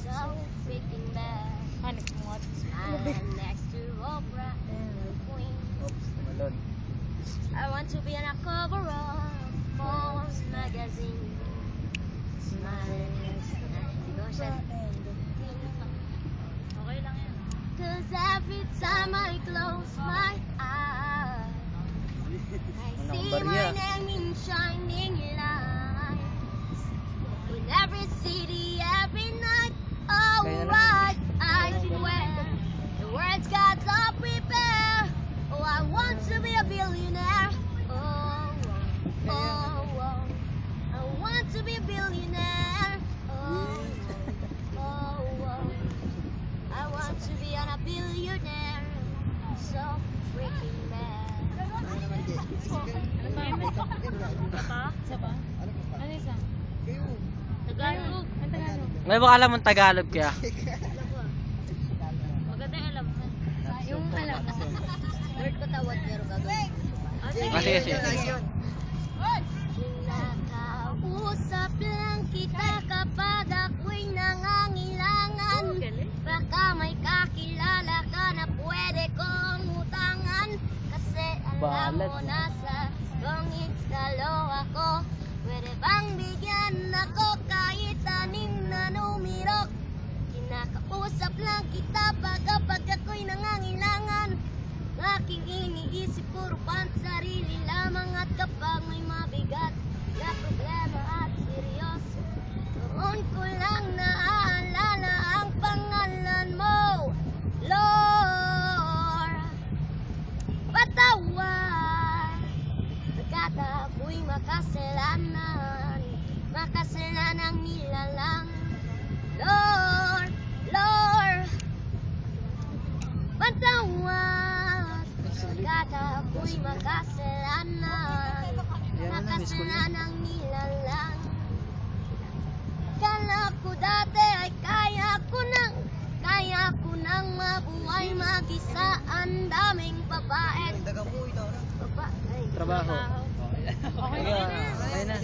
so freaking bad. Hanip mo at. I'm next to Oprah and the Queen. Oops, tumalon. I want to be on a cover of Forbes magazine. Smiling negotiation. Okay lang yan. Cause every time I close my eyes, I see my name in shining lights. In every city, every night, oh right, I swear the words got to prepare. Oh, I want to be a billionaire. Oh, oh, oh, oh. I want to be a billionaire. Oh, oh, oh, oh. I want to be on a billionaire. So freaking bad. Ano naman din? Ano ba? Isa pa? Isa ba? Ano pa? Ano isa? Kayo. Tagalog. Ang Tagalog. May baka alam mong Tagalog kaya. Maganda yung alam mo. Yung alam mo. Word ko tawad pero gagawin. Ah, sige, sige. Kinakausap lang kita kapag ako'y nangangailangan. Baka may kakilala ka na pwede kong utangan. Kasi alam mo nasa gongit salo ako. Pwede bang bigyan ako kahit aning na numero? Kinakausap lang kita kapag ako'y nangangailangan. Aking iniisip puro pansarili lamang. At kapag may mabigat na problema at seryoso, doon ko lang naaalala ang pangalan mo, Lord. Patawad pagkat ako'y makasalanan, makasalanang nilalang. Lord, Lord, patawad pagkat ako'y makasalanan, makasalanang nilalang. Kala ko dati ay kaya ko nang mabuhay mag-isa. Ang daming babae. Dagang po ito. Babae. Trabaho. Okay Okay na.